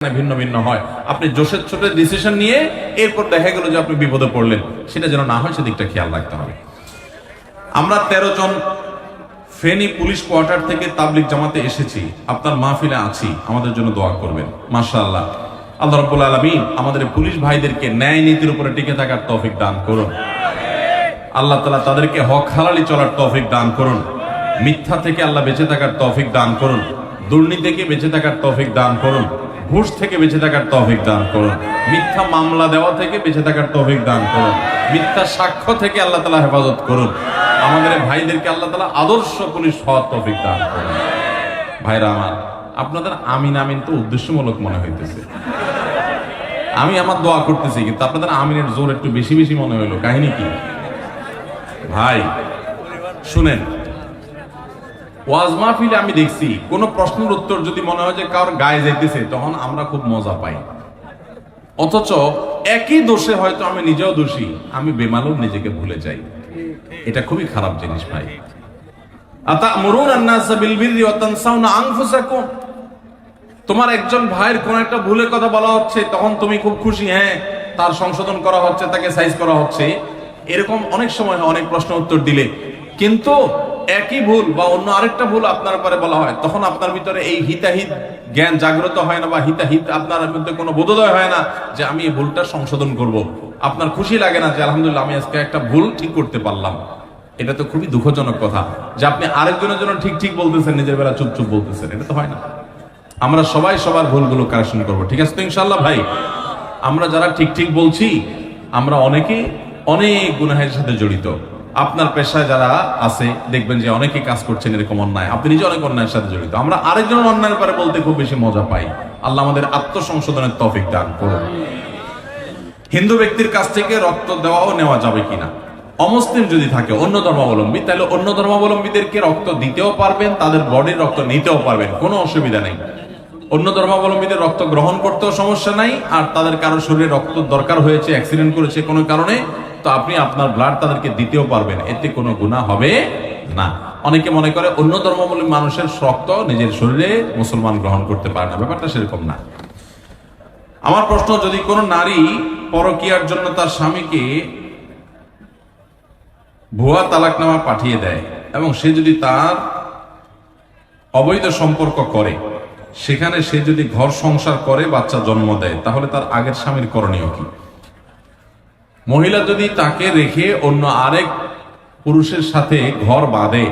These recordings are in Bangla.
ভিন্ন ভিন্ন হয়। আপনি জোশের ছোট ডিসিশন নিয়ে এরপর দেখা গেল যে আপনি বিপদে পড়লেন, সেটা যেন না হয় সেদিকটা খেয়াল রাখতে হবে। আমরা 13 জন ফেনী পুলিশ কোয়ার্টার থেকে তাবলিগ জামাতে এসেছি, আপনার মাহফিলে আছি, আমাদের জন্য দোয়া করবেন। মাশাআল্লাহ, আল্লাহ রাব্বুল আলামিন আমাদের পুলিশ ভাইদেরকে ন্যায় নীতির উপরে টিকে থাকার তৌফিক দান করুন। আল্লাহ তাআলা তাদেরকে হক হালালি চলার তৌফিক দান করুন। মিথ্যা থেকে আল্লাহ বেঁচে থাকার তৌফিক দান করুন। দুর্নীতি থেকে বেঁচে থাকার তৌফিক দান করুন। ঘুষ থেকে বেঁচে থাকার তৌফিক দান করুন। মিথ্যা মামলা দেওয়া থেকে বেঁচে থাকার তৌফিক দান করুন। মিথ্যা সাক্ষ্য থেকে আল্লাহ তাআলা হেফাজত করুন। আমাদের ভাইদেরকে আল্লাহ তাআলা আদর্শ পুলিশ হওয়ার তৌফিক দান করুন। ভাইরা আমার, আপনাদের আমিন আমিন তো উদ্দেশ্যমূলক মনে হইতেছে। আমি আমার দোয়া করতেছি, কিন্তু আপনাদের আমিনের জোর একটু বেশি বেশি মনে হইলো। কাহিনী কি ভাই? শুনেন, ওয়াজ মাহফিলে আমি দেখছি কোন প্রশ্নের উত্তর যদি মনে হয় যে কারোর গায়ে যাইতেছে, তখন আমরা খুব মজা পাই। অথচ একই দোষে হয়তো আমি নিজেও দোষী, আমি বেমালুম নিজেকে ভুলে যাই। এটা খুবই খারাপ জিনিস ভাই। আতা'মুরুনা আন-নাসা বিল বিররি ওয়া তানসাউনা আনফুসাকুম। তোমার একজন ভাইয়ের কোন একটা ভুলের কথা বলা হচ্ছে, তখন তুমি খুব খুশি, হ্যাঁ তার সংশোধন করা হচ্ছে, তাকে সাইজ করা হচ্ছে। এরকম অনেক সময় অনেক প্রশ্ন উত্তর দিলে, কিন্তু একই ভুল বা অন্য আরেকটা ভুল আপনার উপরে বলা হয়, তখন আপনার ভিতরে এই হিতাহিত জ্ঞান জাগ্রত হয় না, বা হিতাহিত আপনার মধ্যে কোনো বোধোদয় হয় না যে আমি এই ভুলটা সংশোধন করব। আপনার খুশি লাগে না যে আলহামদুলিল্লাহ আমি আজকে একটা ভুল ঠিক করতে পারলাম। এটা তো খুবই দুঃখজনক কথা যে আপনি আরেকজনের জন্য ঠিক ঠিক বলতেছেন, নিজের বেলা চুপ চুপ বলতেছেন। এটা তো হয় না। আমরা সবাই সবার ভুলগুলো কারেকশন করবো, ঠিক আছে তো ইনশাআল্লাহ ভাই? আমরা যারা ঠিক ঠিক বলছি, আমরা অনেকে অনেক গুনাহের সাথে জড়িত। আপনার পেশায় যারা আছে দেখবেন যে অনেকে কাজ করছেন এরকম অন্যায়, আপনি নিজে অনেক অন্যায়ের সাথে জড়িত। আমরা আরেকজনের অন্যায়ের ব্যাপারে বলতে খুব বেশি মজা পাই। আল্লাহ আমাদের আত্মসংশোধনের তৌফিক দান করুন। হিন্দু ব্যক্তির কাছ থেকে রক্ত দেওয়াও নেওয়া যাবে কিনা? অমুসলিম যদি থাকে, অন্য ধর্মাবলম্বী, তাহলে অন্য ধর্মাবলম্বীদেরকে রক্ত দিতেও পারবেন, তাদের বডির রক্ত নিতেও পারবেন, কোনো অসুবিধা নেই। অন্য ধর্মাবলম্বীদের রক্ত গ্রহণ করতেও সমস্যা নাই। আর তাদের কারো শরীরে রক্ত দরকার হয়েছে, অ্যাক্সিডেন্ট করেছে কোনো কারণে, তো আপনি আপনার ব্লাড তাদেরকে দিতেও পারবেন, এতে কোনো গুনাহ হবে না। অনেকে মনে করে অন্য ধর্মাবলম্বী মানুষের রক্ত নিজের শরীরে মুসলমান গ্রহণ করতে পারে না, ব্যাপারটা সেরকম না। আমার প্রশ্ন, যদি কোনো নারী পরকীয়ার জন্য তার স্বামীকে ভুয়া তালাকনামা পাঠিয়ে দেয় এবং সে যদি তার অবৈধ সম্পর্ক করে, সেখানে সে যদি ঘর সংসার করে, বাচ্চা জন্ম দেয়, তাহলে তার আগের স্বামীর করণীয় কি? মহিলা যদি তাকে রেখে অন্য আরেক পুরুষের সাথে ঘর বাঁধে,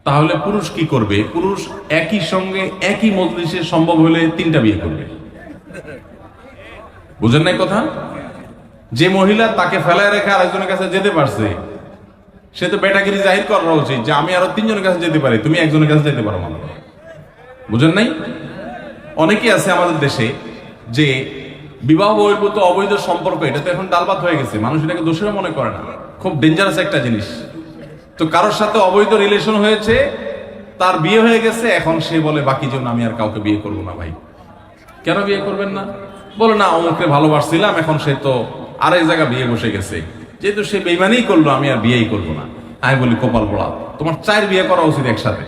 তাহলে পুরুষ কি করবে? পুরুষ একই সঙ্গে একই মজলিসে সম্ভব হলে 3টা বিয়ে করবে। বুঝেন নাই কথা? যে মহিলা তাকে ফেলায় রেখে আরেকজনের কাছে যেতে পারছে, সে তো বেটাগিরি জাহির করা উচিত যে আমি আরো 3 জনের কাছে যেতে পারি, তুমি একজনের কাছে যেতে পারো। মানুষ বুঝেন নাই? অনেকেই আছে আমাদের দেশে যে বিবাহ বহির্ভূত অবৈধ সম্পর্ক, এটা তো এখন ডালভাত হয়ে গেছে, মানুষ এটাকে দোষীরা মনে করে না। খুব ডেঞ্জারাস একটা জিনিস। তো কারোর সাথে অবৈধ রিলেশন হয়েছে, তার বিয়ে হয়ে গেছে, এখন সে বলে বাকি জীবন আমি আর কাউকে বিয়ে করবো না। ভাই কেন বিয়ে করবেন না? বলে না, অমুককে ভালোবাসছিলাম, এখন সে তো আরেক জায়গা বিয়ে বসে গেছে, যেহেতু সে বেইমানই করলো, আমি আর বিয়েই করবো না। আমি বলি কপাল পোড়া, তোমার 4 বিয়ে করা উচিত একসাথে।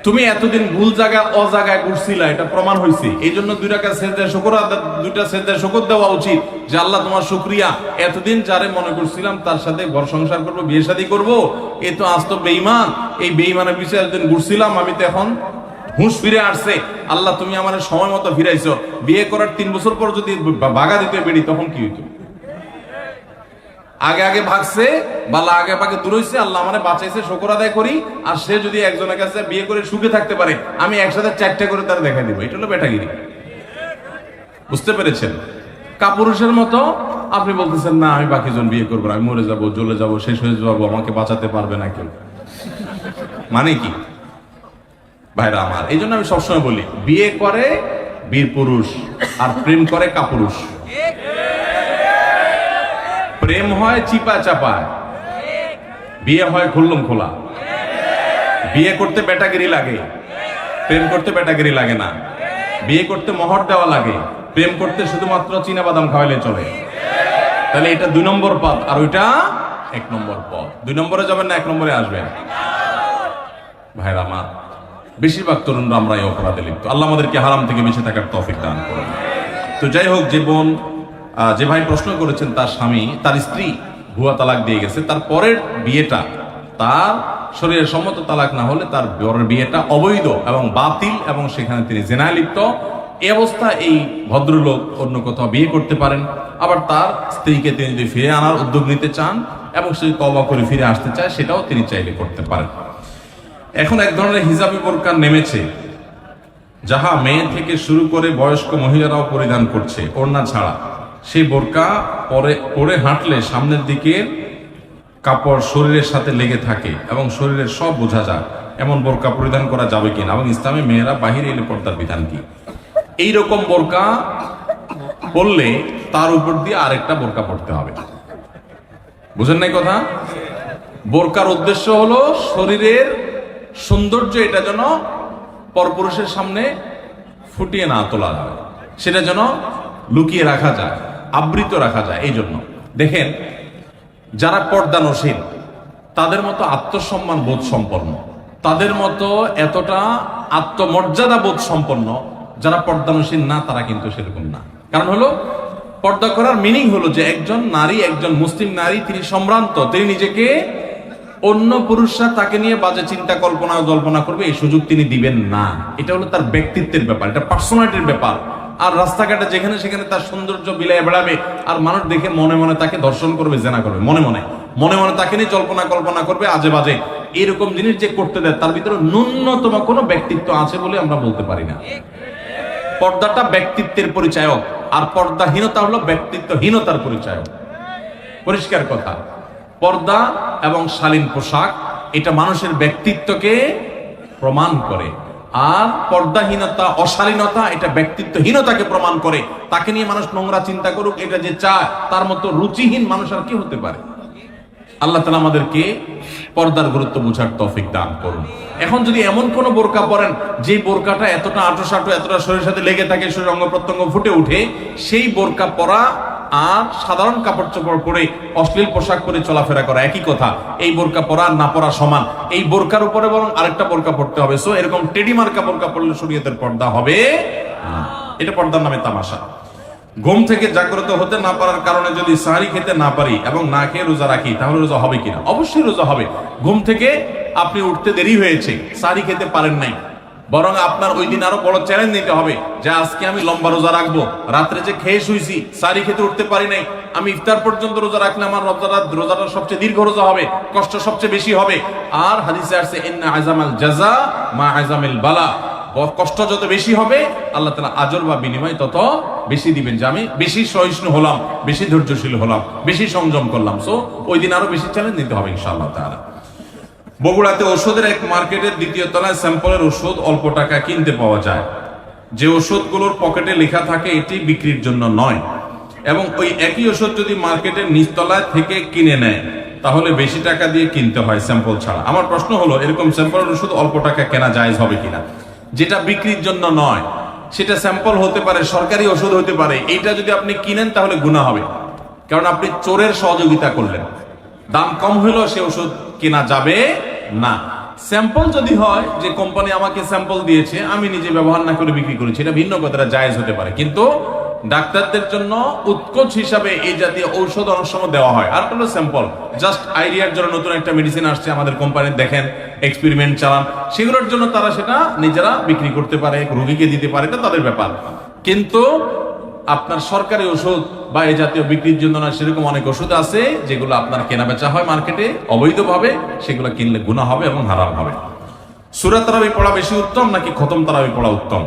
তুমি এতদিন ভুল জায়গায় অজায়গায় ঘুরছিলা, এটা প্রমাণ হয়েছে। এই জন্য 2 রাকাত সেজদা শুকর দেওয়া উচিত যে আল্লাহ তোমার শুকরিয়া, এতদিন যারে মনে করছিলাম তার সাথে ঘর সংসার করবো, বিয়ে শাদী করবো, এ তো আজ তো বেঈমান। এই বেঈমানের পিছনে এতদিন ঘুরছিলাম, আমি তো এখন হুঁশ ফিরে আসছে। আল্লাহ তুমি আমার সময় মতো ফিরাইছো। বিয়ে করার 3 বছর পর যদি বাগা দিতে বেরি, তখন কি হইতো? আগে আগে ভাগছে, বালা আগে ভাগে দূর হইছে, আল্লাহ আমারে বাঁচাইছে, শুকর আদায় করি। আর সে যদি একজনের কাছে বিয়ে করে সুখে থাকতে পারে, আমি একসাথে 4টা করে তার দেখা দিব। এটা হলো বেটাগিরি। বুঝতে পেরেছেন? কাপুরুষের মতো আপনি বলতেছেন না আমি বাকি জন বিয়ে করবো না, আমি মরে যাবো, জ্বলে যাবো, শেষ হয়ে যাবো, আমাকে বাঁচাতে পারবে না কেউ। মানে কি ভাইরা আমার? এই জন্য আমি সবসময় বলি, বিয়ে করে বীর পুরুষ আর প্রেম করে কাপুরুষ। প্রেম হয় চিপা চাপায়, বিয়ে হয় খুল্লুম খোলা। বিয়ে করতে বেটাগিরি লাগে, প্রেম করতে বেটাগিরি লাগে না। বিয়ে করতে মোহর দেওয়া লাগে, প্রেম করতে শুধুমাত্র চীনা বাদাম খাওয়াইলে চলে। তাহলে এটা 2 নম্বর পথ, আর ওইটা 1 নম্বর পথ। 2 নম্বরে যাবেন না 1 নম্বরে আসবেন? ভাইরা আমার, বেশিরভাগ তরুণরা আমরা এই অপরাধে লিপ্ত। আল্লাহ আমাদেরকে হারাম থেকে বেঁচে থাকার তৌফিক দান করুন। তো যাই হোক, যে বোন যে ভাই প্রশ্ন করেছেন, তার স্বামী তার স্ত্রী ভুয়া তালাক দিয়ে গেছে, তার পরের বিয়েটা তার শরীরের সম্মত তালাক না হলে তার পরের বিয়েটা অবৈধ এবং বাতিল, এবং সেখানে তিনি জিনায় লিপ্ত। এই অবস্থা এই ভদ্রলোক অন্য কোথাও বিয়ে করতে পারেন। আবার তার স্ত্রীকে তিনি যদি ফিরে আনার উদ্যোগ নিতে চান এবং সে তওবা করে ফিরে আসতে চায়, সেটাও তিনি চাইলে করতে পারেন। এখন এক ধরনের হিজাবি বোরকা নেমেছে, যাহা মেয়ে থেকে শুরু করে বয়স্ক মহিলারাও পরিধান করছে ওড়না ছাড়া। সেই বোরকা পরে হাঁটলে সামনের দিকে কাপড় শরীরের সাথে লেগে থাকে এবং শরীরের সব বোঝা যায়, এমন বোরকা পরিধান করা যাবে কিনা, এবং ইসলামে মেয়েরা বাহিরে এলে পর্দার বিধান কি? এইরকম বোরকা পরলে তার উপর দিয়ে আরেকটা বোরকা পড়তে হবে। বুঝেন নাই কথা? বোরকার উদ্দেশ্য হলো শরীরের সৌন্দর্য এটা যেন পরপুরুষের সামনে ফুটিয়ে না তোলা যায়, সেটা যেন লুকিয়ে রাখা যায়, আবৃত রাখা যায়। এই জন্য দেখেন, যারা পর্দানশীল তাদের মতো আত্মসম্মান বোধ সম্পন্ন, তাদের মতো এতটা আত্মমর্যাদা বোধ সম্পন্ন যারা পর্দানশীল না, তারা কিন্তু সেরকম না। কারণ হলো, পর্দা করার মিনিং হলো যে একজন নারী, একজন মুসলিম নারী, তিনি সম্ভ্রান্ত, তিনি নিজেকে অন্য পুরুষরা তাকে নিয়ে বাজে চিন্তা কল্পনা করবে এই সুযোগ তিনি দিবেন না। এটা হলো তার ব্যক্তিত্বের ব্যাপার, এটা পার্সোনালিটির ব্যাপার। আর রাস্তাঘাটে যেখানে সেখানে তার সৌন্দর্য বিলায় বেড়াবে, আর মানুষ দেখে মনে মনে তাকে দর্শন করবে, জেনা করবে, মনে মনে তাকে নিয়ে কল্পনা করবে আজে বাজে। এরকম জিনিস যে করতে দেয়, তার ভিতরে ন্যূনতম কোনো ব্যক্তিত্ব আছে বলে আমরা বলতে পারি না। পর্দাটা ব্যক্তিত্বের পরিচায়ক, আর পর্দাহীনতা হলো ব্যক্তিত্বহীনতার পরিচায়ক। পরিষ্কার কথা। পর্দা এবং শালীন পোশাক এটা মানুষের ব্যক্তিত্বকে প্রমাণ করে, আর পর্দাহীনতা, অশালীনতা এটা ব্যক্তিত্বহীনতাকে প্রমাণ করে। তাকে নিয়ে মানুষ নোংরা চিন্তা করুক, এটা যে চায়, তার মতো রুচিহীন মানুষ আর কি হতে পারে? আল্লাহ তাআলা আমাদেরকে পর্দার গুরুত্ব বোঝার তৌফিক দান করুন। এখন যদি এমন কোন বোরকা পরেন যে বোরকাটা এতটা আঁটো এতটা শরীরের সাথে লেগে থাকে, শরীর অঙ্গ প্রত্যঙ্গ ফুটে উঠে, সেই বোরকা পরা আর সাধারণ কাপড় চোপড় পরে অশ্লীল পোশাক পরে চলাফেরা করা একই কথা। এই বোরকা পরা না পরা সমান। এই বোরকার উপরে বরং আরেকটা বোরকা পড়তে হবে। সো এরকম টেডি মার্কা বোরকা পড়লে শরীয়তের পর্দা হবে না। এটা পর্দার নামে তামাশা। ঘুম থেকে জাগ্রত হতে না পারার কারণে যদি সাহারি খেতে না পারি এবং না খেয়ে রোজা রাখি, তাহলে রোজা হবে কিনা? অবশ্যই রোজা হবে। ঘুম থেকে আপনি উঠতে দেরি হয়েছে, সাহারি খেতে পারেন নাই, বরং আপনার ওই দিন আরো বড় চ্যালেঞ্জ নিতে হবে যে আজকে আমি লম্বা রোজা রাখবো। রাত্রে যে খেয়ে শুইছি, সাহারি খেতে উঠতে পারি নাই, আমি ইফতার পর্যন্ত রোজা রাখলে আমার রোজাটা সবচেয়ে দীর্ঘ রোজা হবে, কষ্ট সবচেয়ে বেশি হবে। আর হাদিসে আসছে, ইন্না আযামাল জাযা মা আযামিল বালা, কষ্ট যত বেশি হবে আল্লাহ তাআলা আজর বা বিনিময় তত বেশি দিবেন। যে আমি বেশি সহিষ্ণু হলাম, বেশি ধৈর্যশীল হলাম, বেশি সংযম করলাম। সো ওই দিন আরো বেশি চ্যালেঞ্জ নিতে হবে ইনশাআল্লাহ তাআলা। বগুড়াতে ওষুধের এক মার্কেটের দ্বিতীয় তলায় স্যাম্পলের ওষুধ অল্প টাকা কিনতে পাওয়া যায়। যে ওষুধগুলোর পকেটে লেখা থাকে এটি বিক্রির জন্য নয়, এবং ওই একই ওষুধ যদি মার্কেটের নিচতলায় থেকে কিনে নেয় তাহলে বেশি টাকা দিয়ে কিনতে হয় স্যাম্পল ছাড়া। আমার প্রশ্ন হলো, এরকম স্যাম্পলের ওষুধ অল্প টাকা কেনা জায়েজ হবে কিনা? যেটা বিক্রির জন্য নয় সেটা স্যাম্পল হতে পারে, সরকারি ওষুধ হতে পারে, এইটা যদি আপনি কিনেন তাহলে গুনাহ হবে, কারণ আপনি চোরের সহযোগিতা করলেন। দাম কম হলেও সে ওষুধ কেনা যাবে না। স্যাম্পল যদি হয় যে কোম্পানি আমাকে স্যাম্পল দিয়েছে, আমি নিজে ব্যবহার না করে বিক্রি করেছি, এটা ভিন্ন কথা, জায়েজ হতে পারে। কিন্তু ডাক্তারদের জন্য উৎকোচ হিসাবে এই জাতীয় ঔষধ অনেক সময় দেওয়া হয়। আর কোনো স্যাম্পল জাস্ট আইডিয়ার জন্য, নতুন একটা মেডিসিন আসছে আমাদের কোম্পানির, দেখেন এক্সপেরিমেন্ট চালান, সেগুলোর জন্য তারা সেটা নিজেরা বিক্রি করতে পারে, রোগীকে দিতে পারে, এটা তাদের ব্যাপার। কিন্তু আপনার সরকারি ওষুধ বা এই জাতীয় বিক্রির জন্য না, সেরকম অনেক ওষুধ আছে যেগুলো আপনার কেনা বেচা হয় মার্কেটে অবৈধভাবে, সেগুলো কিনলে গুনাহ হবে এবং হারাম হবে। সূরা তারাবি পড়া বেশি উত্তম নাকি খতম তারাবি পড়া উত্তম?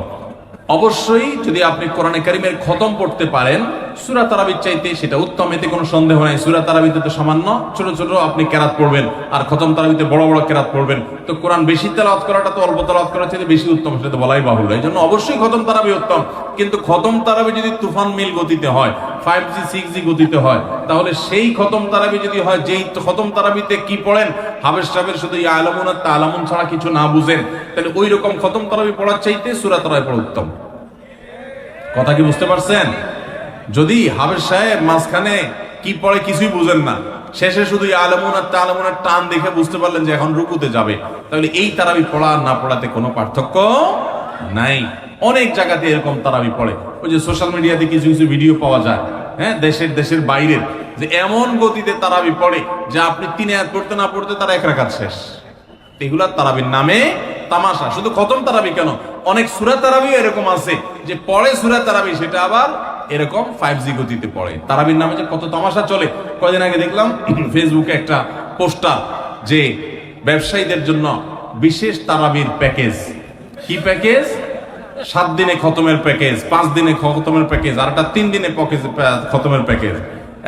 অবশ্যই যদি আপনি কোরআনে কারীমের খতম পড়তে পারেন, সূরা তারাবির চাইতে সেটা উত্তম, এতে কোনো সন্দেহ নাই। সূরা তারাবিতে তো সামান্য ছোট ছোট আপনি কেরাত পড়বেন, আর খতম তারাবিতে বড় বড় কেরাত পড়বেন। তো কোরআন বেশি তেলাওয়াত করাটা তো অল্প তেলাওয়াত করার চাইতে বেশি উত্তম, সেটা তো বলাই বাহুল্য। এই জন্য অবশ্যই খতম তারাবি উত্তম। কিন্তু খতম তারাবি যদি তুফান মিল গতিতে হয়, 5G 6G গতিতে হয়, তাহলে সেই খতম তারাবি যদি হয়, যেই খতম তারাবিতে কি পড়েন, হাবেশ সাহেবের শুধু ইয়ালামুন আর তালামুন ছাড়া কিছু না বুঝেন, তাহলে ওই রকম খতম তারাবি পড়ার চাইতে সূরা তারাবি পড়া উত্তম। কথা কি বুঝতে পারছেন? যদি হাবেশ সাহেব মাঝখানে কি পড়ে কিছুই বুঝেন না, শেষে শুধু আলামুন আর তালামুন টান দেখে বুঝতে পারলেন যে এখন রুকুতে যাবে, তাহলে এই তারাবি পড়া আর না পড়াতে কোনো পার্থক্য নাই। অনেক জায়গাতে এরকম তারাবি পড়ে, ওই যে সোশ্যাল মিডিয়াতে কিছু কিছু ভিডিও পাওয়া যায়, হ্যাঁ, দেশের বাইরের, যে এমন গতিতে তারাবি পড়ে যে আপনি 3 আয়াত পড়তে না পড়তে তারা 1 রাকাত শেষ। এগুলা তারাবির নামে তামাশা। শুধু খতম তারাবি কেন, অনেক সূরা তারাবিও এরকম আছে যে পড়ে সূরা তারাবি, সেটা আবার এরকম 5G গতিতে পড়ে। তারাবির নামে যে কত তামাশা চলে। কয়দিন আগে দেখলাম ফেসবুকে একটা পোস্টার যে ব্যবসায়ীদের জন্য বিশেষ তারাবির প্যাকেজ। কি প্যাকেজ? 7 দিনে খতমের প্যাকেজ, 5 দিনে খতমের প্যাকেজ, আর একটা 3 দিনে খতমের প্যাকেজ।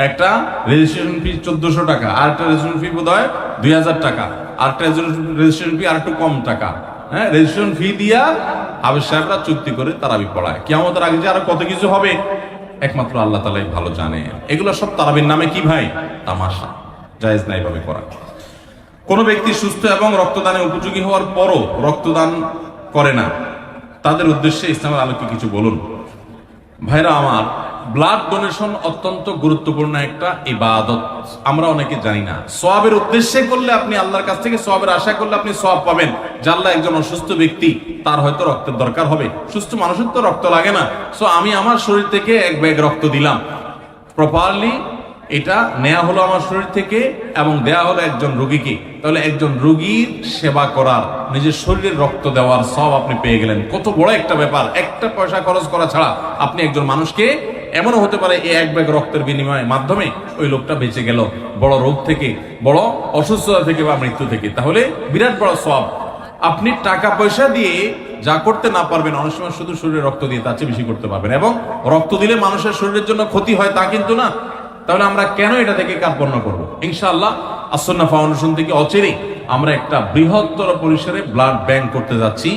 একটা রেজিস্ট্রেশন ফি 1400 টাকা, আর একটা রেজিস্ট্রেশন ফি বোধহয় 2000 টাকা, আর একটা রেজিস্ট্রেশন ফি আর একটু কম টাকা। হ্যাঁ, রেজিস্ট্রেশন ফি দিয়া হাফেজ সাহেবরা চুক্তি করে তারাবি পড়ায়। কিয়ামতের আগে যে আরো কত কিছু হবে একমাত্র আল্লাহ তাআলাই ভালো জানে। এগুলো সব তারাবির নামে কি ভাই? তামাশা। জায়েজ নাই ভাবে করা। কোন ব্যক্তি সুস্থ এবং রক্তদানের উপযোগী হওয়ার পরও রক্তদান করে না, তাদের উদ্দেশ্যে ইসলামের আলোকে কিছু বলুন। ভাইরা আমার, ব্লাড ডোনেশন অত্যন্ত গুরুত্বপূর্ণ একটা ইবাদত। আমরা অনেকে জানি না। সওয়াবের উদ্দেশ্যে করলে আপনি আল্লাহর কাছ থেকে সওয়াবের আশা করলে আপনি সওয়াব পাবেন। জানলা একজন অসুস্থ ব্যক্তি, তার হয়তো রক্তের দরকার হবে, সুস্থ মানুষের তো রক্ত লাগে না, সো আমি আমার শরীর থেকে 1 ব্যাগ রক্ত দিলাম, প্রপারলি এটা নেওয়া হলো আমার শরীর থেকে এবং দেয়া হলো একজন রোগীকে, তাহলে একজন রোগীর সেবা করার, নিজের শরীরের রক্ত দেওয়ার সব আপনি পেয়ে গেলেন। কত বড় একটা ব্যাপার। একটা পয়সা খরচ করা ছাড়া আপনি একজন মানুষকে, এমনও হতে পারে এই 1 ব্যাগ রক্তের বিনিময়ের মাধ্যমে ওই লোকটা বেঁচে গেল বড় রোগ থেকে, বড় অসুস্থতা থেকে বা মৃত্যু থেকে, তাহলে বিরাট বড় সওয়াব। আপনি টাকা পয়সা দিয়ে যা করতে না পারবেন, অনেক সময় শুধু শরীরে রক্ত দিয়ে তার চেয়ে বেশি করতে পারবেন। এবং রক্ত দিলে মানুষের শরীরের জন্য ক্ষতি হয় তা কিন্তু না। তাহলে আমরা কেন এটা থেকে কার্পণ্য করবো? ইনশাআল্লাহ আসন্না ফাউন্ডেশন থেকে অচিরেই আমরা একটা বৃহত্তর পরিসরে ব্লাড ব্যাংক করতে যাচ্ছি।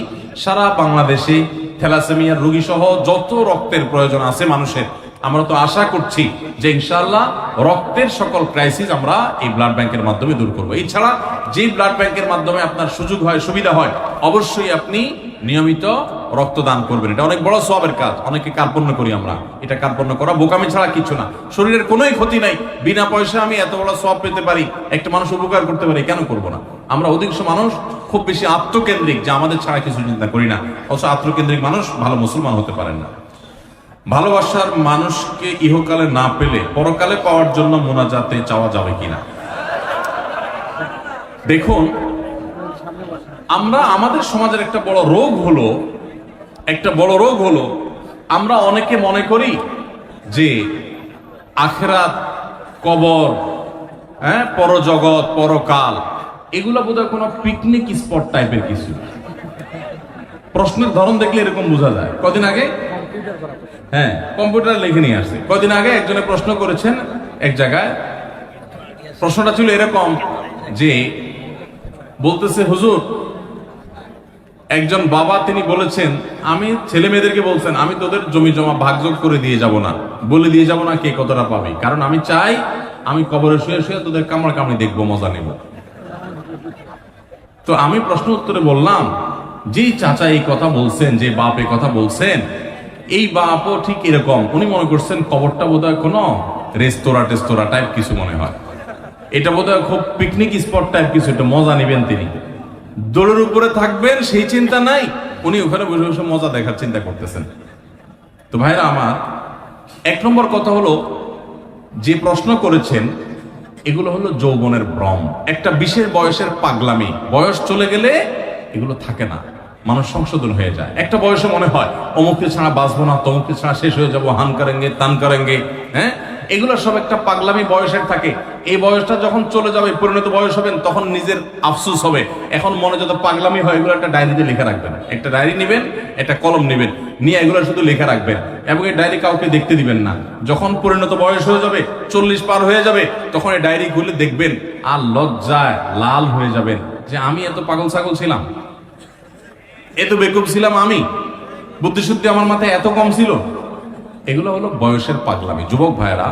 সারা বাংলাদেশে থ্যালাসেমিয়ার রোগী সহ যত রক্তের প্রয়োজন আছে মানুষের, আমরা তো আশা করছি যে ইনশাআল্লাহ রক্তের সকল ক্রাইসিস আমরা এই ব্লাড ব্যাংকের মাধ্যমে দূর করবো। এছাড়া যে ব্লাড ব্যাংকের মাধ্যমে আপনার সুযোগ হয়, সুবিধা হয়, অবশ্যই আপনি নিয়মিত রক্তদান করবেন। এটা অনেক বড় সওয়াবের কাজ। অনেকে কার্পণ্য করি আমরা, এটা কার্পণ্য করা বোকামি ছাড়া কিছু না। শরীরের কোনোই ক্ষতি নাই, বিনা পয়সা আমি এত বড় সওয়াব পেতে পারি, একটা মানুষ উপকার করতে পারি, কেন করব না? আমরা অধিকাংশ মানুষ খুব বেশি আত্মকেন্দ্রিক, যে আমাদের ছাড়া কিছু চিন্তা করি না। অবশ্য আত্মকেন্দ্রিক মানুষ ভালো মুসলমান হতে পারেন না। ভালোবাসার মানুষকে ইহকালে না পেলে পরকালে পাওয়ার জন্য মোনাজাতে চাওয়া যাবে কিনা? দেখুন, আমরা আমাদের সমাজের একটা বড় রোগ হলো আমরা অনেকে মনে করি যে আখিরাত, কবর, হ্যাঁ, পরজগৎ, পরকাল, এগুলো বোধহয় কোনো পিকনিক স্পট টাইপের কিছু। প্রশ্নের ধরন দেখলে এরকম বোঝা যায়। কদিন আগে, হ্যাঁ, কম্পিউটার লিখে নিয়ে আসছে। কদিন আগে একজনে প্রশ্ন করেছেন এক জায়গায়, প্রশ্নটা ছিল এরকম যে বলতেছে, হুজুর, একজন বাবা তিনি বলেছেন, আমি ছেলে মেয়েদেরকে বলছেন আমি তোদের জমি জমা ভাগযোগ করে দিয়ে যাব না, বলে দিয়ে যাব না কে কতটা পাবে, কারণ আমি চাই আমি কবরে শুয়ে শুয়ে তোদের কামড়া কামড়ি দেখবো, মজা নেব। তো আমি প্রশ্ন উত্তরে বললাম, যেই চাচা এই কথা বলছেন, যে বাপ এই কথা বলছেন, এই বাপও ঠিক এরকম, উনি মনে করছেন কবরটা বোধহয় কোনো রেস্তোরাঁ টাইপ কিছু মনে হয়, এটা বোধহয় খুব পিকনিক স্পট টাইপ কিছু, একটা মজা নেবেন তিনি, দৌড়ের উপরে থাকবেন সেই চিন্তা নাই, উনি ওখানে বসে বসে মজা দেখার চিন্তা করতেছেন। তো ভাইরা আমার, 1 নম্বর কথা হলো, যে প্রশ্ন করেছেন এগুলো হলো যৌবনের ভ্রম, একটা বিশেষ বয়সের পাগলামি। বয়স চলে গেলে এগুলো থাকে না, মানুষ সংশোধন হয়ে যায়। একটা বয়সে মনে হয় অমুককে ছাড়া বাঁচবো না, তমুককে ছাড়া শেষ হয়ে যাবো, হান করেঙ্গে তান করেঙ্গে, হ্যাঁ, এগুলো সব একটা পাগলামি বয়সের থাকে। এই বয়সটা যখন চলে যাবে, পরিণত বয়স হবেন, তখন নিজের আফসোস হবে। এখন মনে যত পাগলামি হয় এগুলো একটা ডায়েরিতে লিখে রাখবেন। একটা ডায়েরি নেবেন, একটা কলম নেবেন, নিয়ে এগুলো শুধু লিখে রাখবেন, এবং এই ডায়েরি কাউকে দেখতে দিবেন না। যখন পরিণত বয়স হয়ে যাবে, 40 পার হয়ে যাবে, তখন এই ডায়েরি খুলে দেখবেন আর লজ্জায় লাল হয়ে যাবেন যে আমি এত পাগল ছাগল ছিলাম, এত বেকুব ছিলাম, আমি বুদ্ধিশুদ্ধি আমার মাথায় এত কম ছিল। এগুলো হলো বয়সের পাগলামি। যুবক ভাইয়েরা,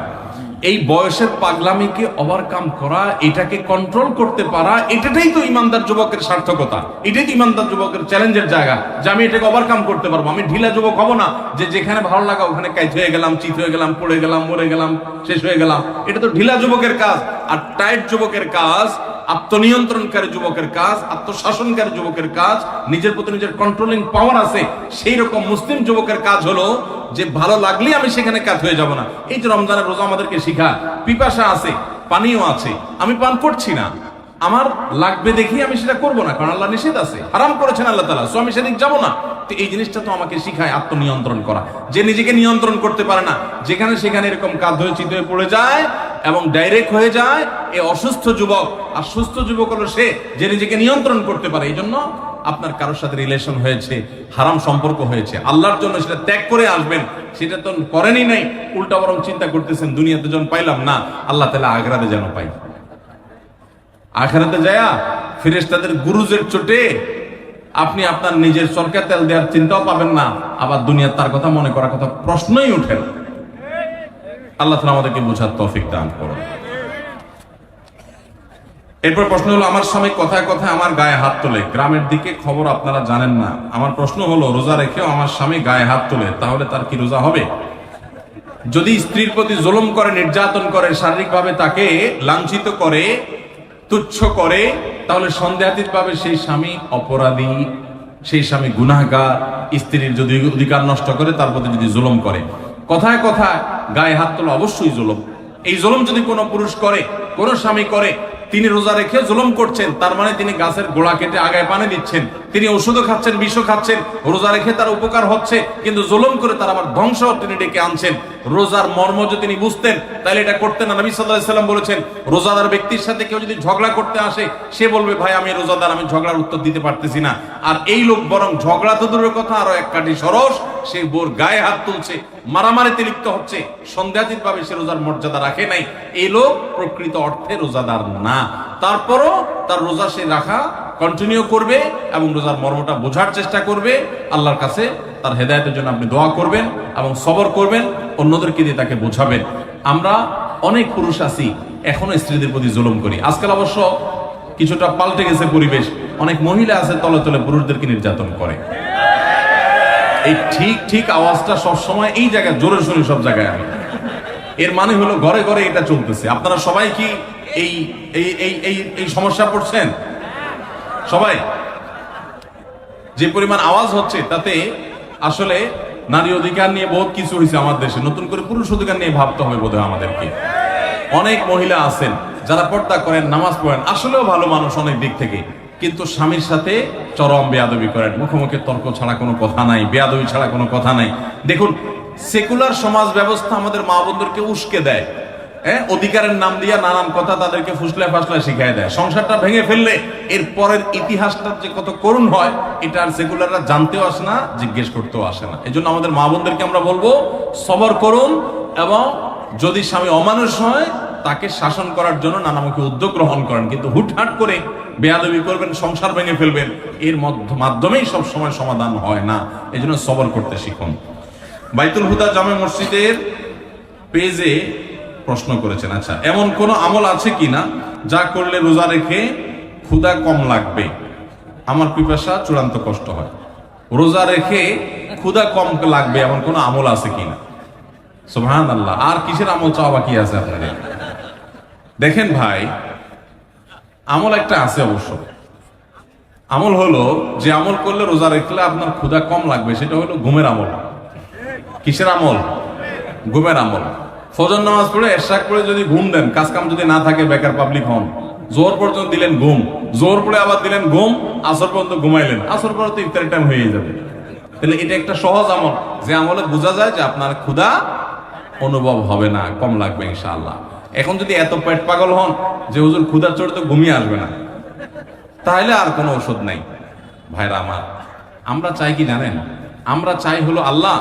এই বয়সের পাগলামিকে ওভারকাম করা, এটাকে কন্ট্রোল করতে পারা, এটাই তো ইমানদার যুবকের সার্থকতা, এটাই তো ইমানদার যুবকের চ্যালেঞ্জের জায়গা, যে আমি এটাকে ওভারকাম করতে পারবো। আমি ঢিলা যুবক হব না, যে যেখানে ভালো লাগা ওখানে কাইত হয়ে গেলাম, চিত হয়ে গেলাম, পড়ে গেলাম, মরে গেলাম, শেষ হয়ে গেলাম। এটা তো ঢিলা যুবকের কাজ। আর টাইট যুবকের কাজ, আত্মনিয়ন্ত্রণকারী যুবকের কাজ, আত্মশাসনকারী যুবকের কাজ, নিজের প্রতি নিজের কন্ট্রোলিং পাওয়ার আছে, সেই রকম মুসলিম যুবকের কাজ হলো যে ভালো লাগলেই আমি সেখানে কাজ হয়ে যাব না। এই যে রমজানের রোজা আমাদেরকে শিখায়, পিপাসা আছে, পানিও আছে, আমি পান করছি না, আমার লাগবে দেখি আমি সেটা করব না, কারণ আল্লাহ নিষেধ আছে, হারাম করেছেন আল্লাহ তাআলা, সো আমি সেদিক যাব না। তো এই জিনিসটা তো আমাকে শিখায় আত্মনিয়ন্ত্রণ করা। যে নিজেকে নিয়ন্ত্রণ করতে পারে না, যেখানে সেখানে এরকম কাঁদ হয়ে চিত হয়ে পড়ে যায় এবং ডাইরেক্ট হয়ে যায়, এই অসুস্থ যুবক। আর সুস্থ যুবক হলো সে যে নিজেকে নিয়ন্ত্রণ করতে পারে। এই জন্য আপনার কারোর সাথে রিলেশন হয়েছে, হারাম সম্পর্ক হয়েছে, আল্লাহর জন্য সেটা ত্যাগ করে আসবেন, সেটা তো করেনই নাই, উল্টা বরং চিন্তা করতেছেন দুনিয়াতে যখন পাইলাম না, আল্লাহ তাআলা আখিরাতে যেন পাই। আখিরাতে যায়া ফেরেশতাদের গুরুজের চোটে আপনি আপনার নিজের সরকার তেল দেওয়ার চিন্তাও পাবেন না, আবার দুনিয়ার তার কথা মনে করার কথা প্রশ্নই উঠে না। আল্লাহ তাআলা আমাদেরকে বোঝার তৌফিক দান করুন। এরপর প্রশ্ন হলো, আমার স্বামী কথায় কথায় আমার গায়ে হাত তোলে, গ্রামের দিকে খবর আপনারা জানেন না। আমার প্রশ্ন হলো, রোজা রেখেও আমার স্বামী গায়ে হাত তোলে, তাহলে তার কি রোজা হবে? যদি স্ত্রীর প্রতি জুলুম করে, নির্যাতন করে, শারীরিকভাবে তাকে লাঞ্ছিত করে, তুচ্ছ করে, তাহলে সন্দেহাতীতভাবে সেই স্বামী অপরাধী, সেই স্বামী গুনাহগার। স্ত্রীর যদি অধিকার নষ্ট করে, তার প্রতি যদি জুলুম করে, কথায় কথায় গায়ে হাত তোলা অবশ্যই জুলুম। এই জুলুম যদি কোনো পুরুষ করে, কোনো স্বামী করে, তিনি রোজা রেখে জুলুম করছেন, তার মানে তিনি গাছের গোড়া কেটে আগায় পানি দিচ্ছেন, তিনি ওষুধও খাচ্ছেন, বিষও খাচ্ছেন। রোজা রেখে তার উপকার হচ্ছে, কিন্তু জুলুম করে তার আবার ধ্বংস তিনি ডেকে আনছেন। রোজার মর্ম যদি তিনি বুঝতেন, তাহলে এটা করতেন না। নবী সাল্লাল্লাহু আলাইহি সাল্লাম বলেছেন, রোজাদার ব্যক্তির সাথে কেউ যদি ঝগড়া করতে আসে, সে বলবে, ভাই আমি রোজাদার, আমি ঝগড়ার উত্তর দিতে পারতেছি না। আর এই লোক বরং ঝগড়া তো দূরের কথা, আরো এক কাঠি সরস, সে বোর গায়ে হাত তুলছে, মারামারিতে লিপ্ত হচ্ছে, সন্দেহাতীতভাবে সে রোজার মর্যাদা রাখে নাই। এই লোক প্রকৃত অর্থে রোজাদার না। তারপরও তার রোজা সে রাখা কন্টিনিউ করবে এবং রোজার মর্মটা বোঝার চেষ্টা করবে। আল্লাহর কাছে তার হেদায়েতের জন্য আপনি দোয়া করবেন এবং সবর করবেন, অন্যদেরকে দিয়ে তাকে বোঝাবেন। আমরা অনেক পুরুষ আছি এখনো স্ত্রীদের প্রতি জুলুম করি। আজকাল অবশ্য কিছুটা পাল্টে গেছে পরিবেশ, অনেক মহিলা আছে তলে তলে পুরুষদেরকে নির্যাতন করে। এই ঠিক ঠিক আওয়াজটা সবসময় এই জায়গায় জোরে শুনি, সব জায়গায় আমি। এর মানে হলো ঘরে ঘরে এটা চলতেছে। আপনারা সবাই কি এই এই এই এই এই সমস্যা পড়ছেন? সবাই যে পরিমাণ আওয়াজ হচ্ছে, তাতে আসলে নারী অধিকার নিয়ে বহুত কিছু হয়েছে আমার দেশে, নতুন করে পুরুষ অধিকার নিয়ে ভাবতে হবে বোধহয় আমাদেরকে। অনেক মহিলা আছেন যারা পর্দা করেন, নামাজ পড়েন, আসলেও ভালো মানুষ অনেক দিক থেকে, কিন্তু স্বামীর সাথে চরম বেয়াদবি করেন। মুখোমুখি তর্ক ছাড়া কোনো কথা নাই, বেয়াদবি ছাড়া কোনো কথা নাই। দেখুন, সেকুলার সমাজ ব্যবস্থা আমাদের মা বোনদেরকে উস্কে দেয়, অধিকারের নাম দিয়া নানান কথা তাদেরকে ফুসলায় ফাসলায় শিখাই দেয়। সংসারটা ভেঙে ফেললে এর পরের ইতিহাসটা যে কত করুণ হয়, এটা আর সেকুলাররা জানতেও আসে না, জিজ্ঞেস করতেও আসে না। এই জন্য আমাদের মা বোনদেরকে আমরা বলবো, সবর করুন এবং যদি স্বামী অমানুষ হয়, তাকে শাসন করার জন্য নানামুখী উদ্যোগ গ্রহণ করেন, কিন্তু হুটহাট করে বেয়াদবি করবেন, সংসার ভেঙে ফেলবেন, এর মাধ্যমেই সব সময় সমাধান হয় না। এই জন্য সবর করতে শিখুন। বাইতুল হুদা জামে মসজিদের পেজে প্রশ্ন করেছেন, আচ্ছা, এমন কোন আমল আছে কিনা যা করলে রোজা রেখে ক্ষুধা কম লাগবে? আমার পিপাসা চূড়ান্ত কষ্ট হয়, রোজা রেখে ক্ষুধা কম লাগবে এমন কোন আমল আছে কিনা? সুবহানাল্লাহ। আর কিসের আমল চাওয়া বাকি আছে আপনাদের? দেখেন ভাই, আমল একটা আছে অবশ্য। আমল হলো, যে আমল করলে রোজা রেখলে আপনার ক্ষুধা কম লাগবে, সেটা হলো ঘুমের আমল। কিসের আমল? ঘুমের আমল। ফজর নামাজ পড়ে এশরাক পড়ে যদি ঘুম দেন, কাজ কাম যদি না থাকে, বেকার পাবলিক হন, জোহর পর্যন্ত দিলেন ঘুম, জোহর পড়ে আবার দিলেন ঘুম, আসর পর্যন্ত ঘুমাইলেন, আসর পরে তো ইফতারের টাইম হয়ে যাবে। তাহলে এটা একটা সহজ আমল, যে আমলে বোঝা যায় যে আপনার ক্ষুধা অনুভব হবে না, কম লাগবে ইনশাআল্লাহ। এখন যদি এত পেট পাগল হন যে হুজুর ক্ষুধার চড়ে তো ঘুমিয়ে আসবে না, তাহলে আর কোনো ওষুধ নাই। ভাইরা আমার, আমরা চাই কি জানেন? আমরা চাই হলো, আল্লাহ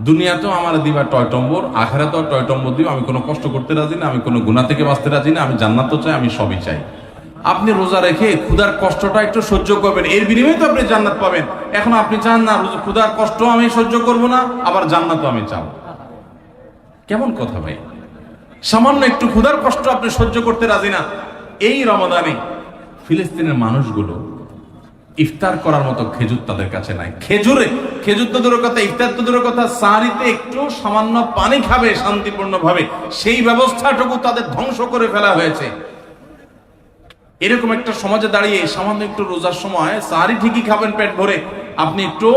দুনিয়াতেও আমার দিবা টয়টম্বর, আখিরাতেও টয়টম্বর দিও, আমি কোনো কষ্ট করতে রাজি না, আমি কোনো গুনাহ থেকে বাঁচতে রাজি না, আমি জান্নাতও চাই, আমি সবই চাই। আপনি রোজা রেখে ক্ষুধার কষ্টটা একটু সহ্য করবেন, এর বিনিময়ে তো আপনি জান্নাত পাবেন। এখন আপনি চান না ক্ষুধার কষ্ট আমি সহ্য করব না, আবার জান্নাতও আমি চাও, কেমন কথা ভাই? সামান্য একটু ক্ষুধার কষ্ট আপনি সহ্য করতে রাজি না। এই রমাদানে ফিলিস্তিনের মানুষগুলো ইফতার করার মতো খেজুর তাদের কাছে নাই। খেজুর তো দূরের কথা, ইফতার তো দূরের কথা, সাহারিতে একটু সামান্য পানি খাবে শান্তিপূর্ণ ভাবে, সেই ব্যবস্থাটুকু তাদের ধ্বংস করে ফেলা হয়েছে। এরকম একটা সমাজে দাঁড়িয়ে সামান্য একটু রোজার সময় সাহারি ঠিকই খাবেন পেট ভরে, আপনি একটু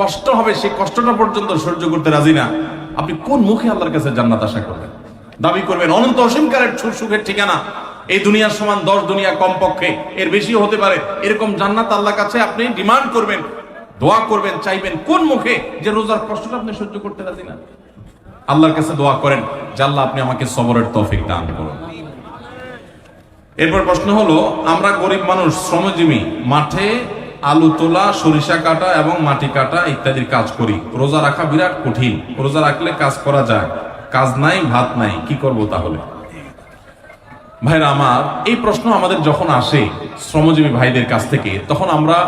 কষ্ট হবে সেই কষ্টটা পর্যন্ত সহ্য করতে রাজি না। আপনি কোন মুখে আল্লাহর কাছে জান্নাত আশা করবেন, দাবি করবেন? অনন্ত অসীমকারের সুখের ঠিকানা এই দুনিয়ার সমান 10 দুনিয়া কমপক্ষে, এর বেশিও হতে পারে, এরকম জান্নাত আল্লাহর কাছে আপনি ডিমান্ড করবেন, দোয়া করবেন, চাইবেন কোন মুখে যে রোজার কষ্টটা আপনি সহ্য করতে রাজি না? আল্লাহর কাছে দোয়া করেন যে আল্লাহ আপনি আমাকে সবরের তৌফিক দান করুন। এরপর প্রশ্ন হলো, আমরা গরিব মানুষ, শ্রমজীবী, মাঠে আলু তোলা, সরিষা কাটা এবং মাটি কাটা ইত্যাদির কাজ করি। রোজা রাখা বিরাট কঠিন। রোজা রাখলে কাজ করা যায়, কাজ নাই, ভাত নাই, কি করব তাহলে? ভাইরা আমার, এই প্রশ্ন আমাদের যখন আসে শ্রমজীবী ভাইদের কাছ থেকে, তখন আমরা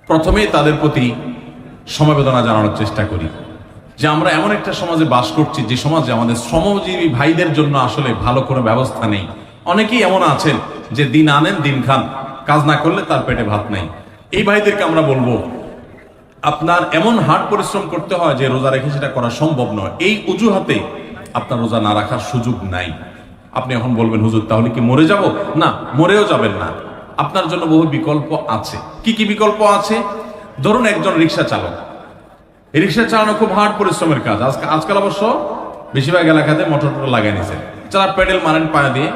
প্রথমেই তাদের প্রতি সমবেদনা জানানোর চেষ্টা করি যে আমরা এমন একটা সমাজে বাস করছি যে সমাজে আমাদের শ্রমজীবী ভাইদের জন্য আসলে ভালো কোনো ব্যবস্থা নেই। অনেকেই এমন আছেন যে দিন আনেন দিন খান, কাজ না করলে তার পেটে ভাত নাই। এই ভাইদেরকে আমরা বলবো, আপনার এমন হার্ড পরিশ্রম করতে হয় যে রোজা রেখে সেটা করা সম্ভব নয়। এই অজুহাতে আপনার রোজা না রাখার সুযোগ নাই। আপনি এখন বলবেন, হুজুর তাহলে কি মরে যাব? না, মরেও যাবেন না। আপনার জন্য বহু বিকল্প আছে। কি কি বিকল্প আছে? ধরুন একজন রিক্সা চালক, রিক্সা চালানো খুব হার্ড পরিশ্রমের কাজ। আজকাল অবশ্য বেশিরভাগ এলাকাতে মোটর লাগাই নিয়েছে, যারা পেডেল মারেন পায়ে দিয়ে,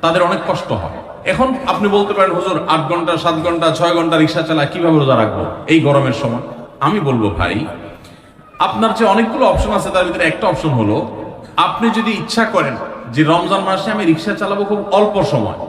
তাদের অনেক কষ্ট হয়। এখন আপনি বলতে পারেন, হুজুর 8 ঘন্টা 7 ঘন্টা 6 ঘন্টা রিক্সা চালায় কিভাবে রোজা রাখবো এই গরমের সময়? আমি বলবো, ভাই আপনার যে অনেকগুলো অপশন আছে তার ভিতরে একটা অপশন হলো, আপনি যদি ইচ্ছা করেন যে রমজান মাসে আমি রিক্সা চালাবো খুব অল্প সময়,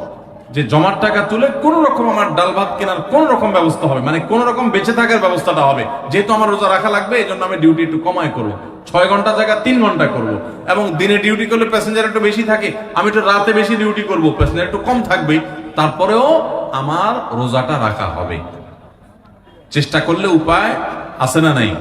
যে জমার টাকা তুলে কোন রকম আমার ডাল ভাত কেনার কোন রকম ব্যবস্থা হবে, মানে কোন রকম বেঁচে থাকার ব্যবস্থাটা হবে, যেহেতু আমার রোজা রাখা লাগবে এই জন্য আমি ডিউটি একটু কমায় করবো, 6 ঘন্টা জায়গা 3 ঘন্টা করবো, এবং দিনে ডিউটি করলে প্যাসেঞ্জার একটু বেশি থাকে, আমি একটু রাতে বেশি ডিউটি করবো, প্যাসেঞ্জার একটু কম থাকবে, তারপরেও আমার রোজাটা রাখা হবে। চেষ্টা করলে উপায় আছে না নাই?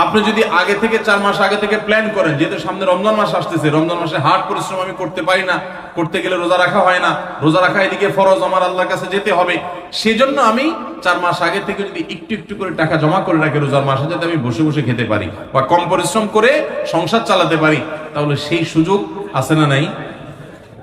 আপনি যদি আগে থেকে 4 মাস আগে থেকে প্ল্যান করেন, যেহেতু সামনে রমজান মাস আসতেছে, রমজান মাসে হার্ড পরিশ্রম আমি করতে পারি না, করতে গেলে রোজা রাখা হয় না, রোজা রাখা এদিকে ফরজ, আমার আল্লাহর কাছে যেতে হবে, সেজন্য আমি 4 মাস আগে থেকে যদি একটু একটু করে টাকা জমা করে রাখি রোজার মাসে, যাতে আমি বসে বসে খেতে পারি বা কম পরিশ্রম করে সংসার চালাতে পারি, তাহলে সেই সুযোগ আছে না নাই?